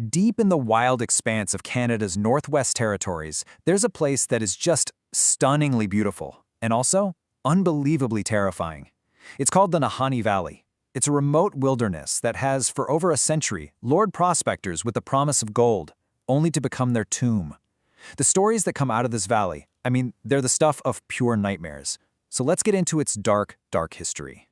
Deep in the wild expanse of Canada's Northwest Territories, there's a place that is just stunningly beautiful and also unbelievably terrifying. It's called the Nahanni Valley. It's a remote wilderness that has, for over a century, lured prospectors with the promise of gold, only to become their tomb. The stories that come out of this valley, they're the stuff of pure nightmares. So let's get into its dark, dark history.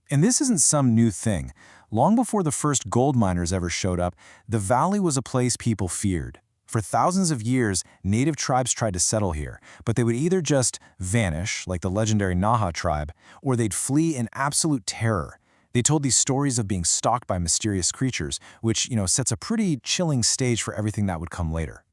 And this isn't some new thing. Long before the first gold miners ever showed up, the valley was a place people feared. For thousands of years, native tribes tried to settle here, but they would either just vanish, like the legendary Naha tribe, or they'd flee in absolute terror. They told these stories of being stalked by mysterious creatures, which, sets a pretty chilling stage for everything that would come later.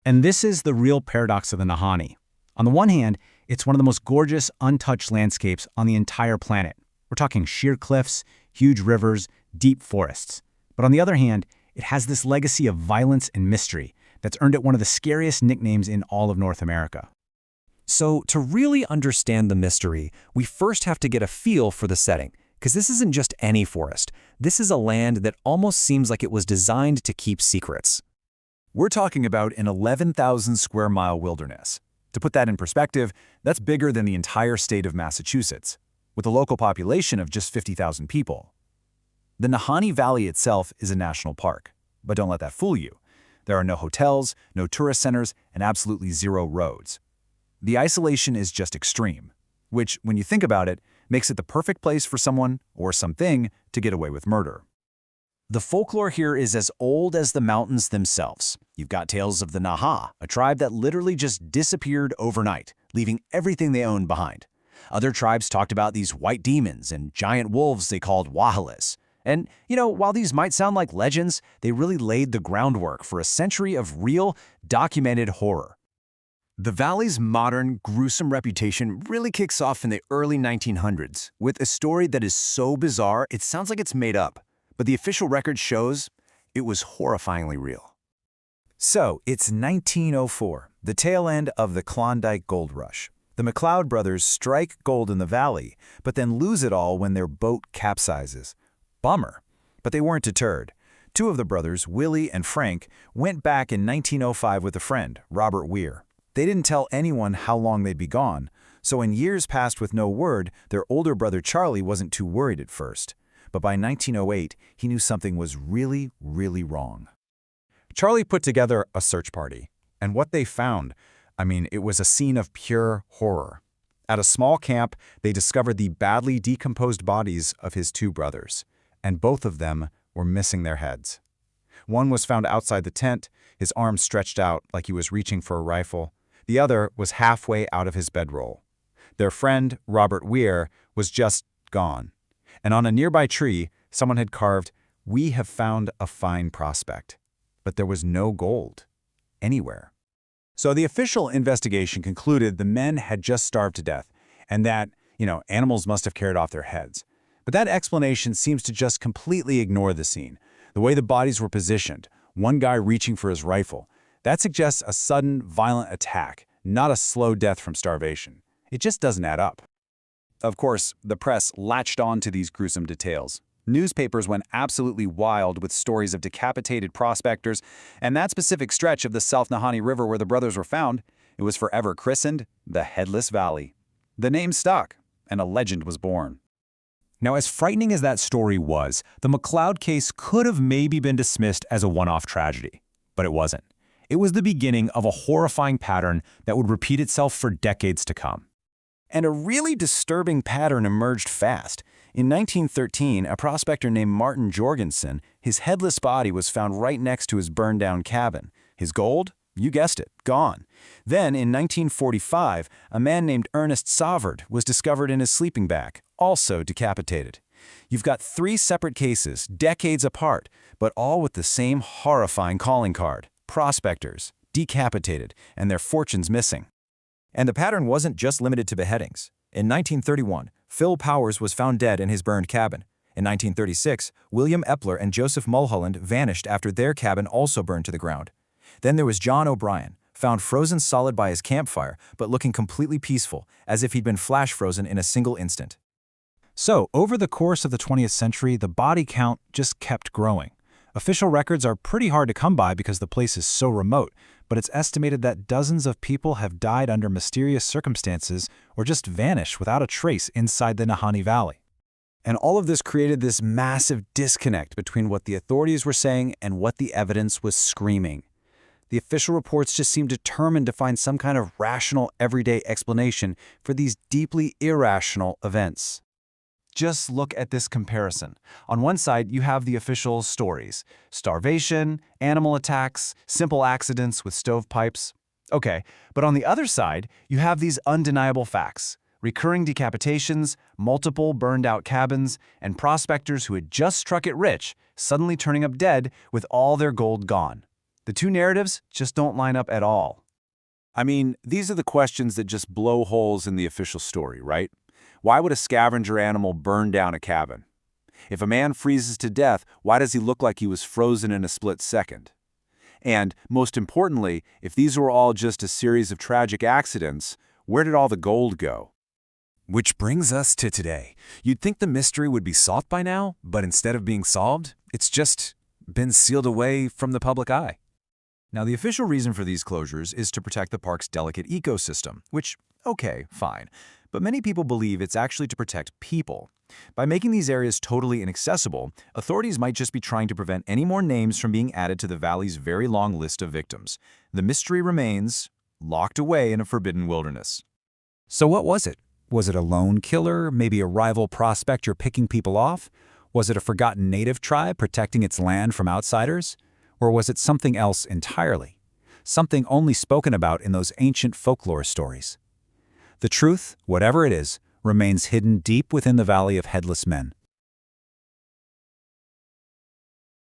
And this is the real paradox of the Nahanni. On the one hand, it's one of the most gorgeous, untouched landscapes on the entire planet. We're talking sheer cliffs, huge rivers, deep forests. But on the other hand, it has this legacy of violence and mystery that's earned it one of the scariest nicknames in all of North America. So to really understand the mystery, we first have to get a feel for the setting, because this isn't just any forest. This is a land that almost seems like it was designed to keep secrets. We're talking about an 11,000 square mile wilderness. To put that in perspective, that's bigger than the entire state of Massachusetts, with a local population of just 50,000 people. The Nahanni Valley itself is a national park, but don't let that fool you. There are no hotels, no tourist centers, and absolutely zero roads. The isolation is just extreme, which, when you think about it, makes it the perfect place for someone or something to get away with murder. The folklore here is as old as the mountains themselves. You've got tales of the Naha, a tribe that literally just disappeared overnight, leaving everything they owned behind. Other tribes talked about these white demons and giant wolves they called wahalas. And, while these might sound like legends, they really laid the groundwork for a century of real, documented horror. The valley's modern, gruesome reputation really kicks off in the early 1900s, with a story that is so bizarre it sounds like it's made up. But the official record shows it was horrifyingly real. So, it's 1904, the tail end of the Klondike Gold Rush. The McLeod brothers strike gold in the valley, but then lose it all when their boat capsizes. Bummer. But they weren't deterred. Two of the brothers, Willie and Frank, went back in 1905 with a friend, Robert Weir. They didn't tell anyone how long they'd be gone, so when years passed with no word, their older brother Charlie wasn't too worried at first. But by 1908, he knew something was really, really wrong. Charlie put together a search party, and what they found, it was a scene of pure horror. At a small camp, they discovered the badly decomposed bodies of his two brothers, and both of them were missing their heads. One was found outside the tent, his arms stretched out like he was reaching for a rifle. The other was halfway out of his bedroll. Their friend, Robert Weir, was just gone. And on a nearby tree, someone had carved, "We have found a fine prospect." But there was no gold anywhere. So the official investigation concluded the men had just starved to death, and that, animals must have carried off their heads. But that explanation seems to just completely ignore the scene. The way the bodies were positioned, one guy reaching for his rifle, that suggests a sudden, violent attack, not a slow death from starvation. It just doesn't add up. Of course, the press latched on to these gruesome details. Newspapers went absolutely wild with stories of decapitated prospectors, and that specific stretch of the South Nahanni River where the brothers were found, it was forever christened the Headless Valley. The name stuck, and a legend was born. Now, as frightening as that story was, the McLeod case could have maybe been dismissed as a one-off tragedy, but it wasn't. It was the beginning of a horrifying pattern that would repeat itself for decades to come. And a really disturbing pattern emerged fast. In 1913, a prospector named Martin Jorgensen, his headless body was found right next to his burned-down cabin. His gold? You guessed it, gone. Then, in 1945, a man named Ernest Savard was discovered in his sleeping bag, also decapitated. You've got three separate cases, decades apart, but all with the same horrifying calling card: prospectors, decapitated, and their fortunes missing. And the pattern wasn't just limited to beheadings. In 1931, Phil Powers was found dead in his burned cabin. In 1936, William Epler and Joseph Mulholland vanished after their cabin also burned to the ground. Then there was John O'Brien, found frozen solid by his campfire, but looking completely peaceful, as if he'd been flash frozen in a single instant. So, over the course of the 20th century, the body count just kept growing. Official records are pretty hard to come by because the place is so remote, but it's estimated that dozens of people have died under mysterious circumstances or just vanished without a trace inside the Nahanni Valley. And all of this created this massive disconnect between what the authorities were saying and what the evidence was screaming. The official reports just seemed determined to find some kind of rational, everyday explanation for these deeply irrational events. Just look at this comparison. On one side, you have the official stories: starvation, animal attacks, simple accidents with stovepipes. Okay, but on the other side, you have these undeniable facts: recurring decapitations, multiple burned-out cabins, and prospectors who had just struck it rich suddenly turning up dead with all their gold gone. The two narratives just don't line up at all. I mean, these are the questions that just blow holes in the official story, right? Why would a scavenger animal burn down a cabin? If a man freezes to death, why does he look like he was frozen in a split second? And, most importantly, if these were all just a series of tragic accidents, where did all the gold go? Which brings us to today. You'd think the mystery would be solved by now, but instead of being solved, it's just been sealed away from the public eye. Now, the official reason for these closures is to protect the park's delicate ecosystem, which, okay, fine. But many people believe it's actually to protect people. By making these areas totally inaccessible, authorities might just be trying to prevent any more names from being added to the valley's very long list of victims. The mystery remains locked away in a forbidden wilderness. So what was it? Was it a lone killer, maybe a rival prospector picking people off? Was it a forgotten native tribe protecting its land from outsiders? Or was it something else entirely? Something only spoken about in those ancient folklore stories? The truth, whatever it is, remains hidden deep within the Valley of Headless Men.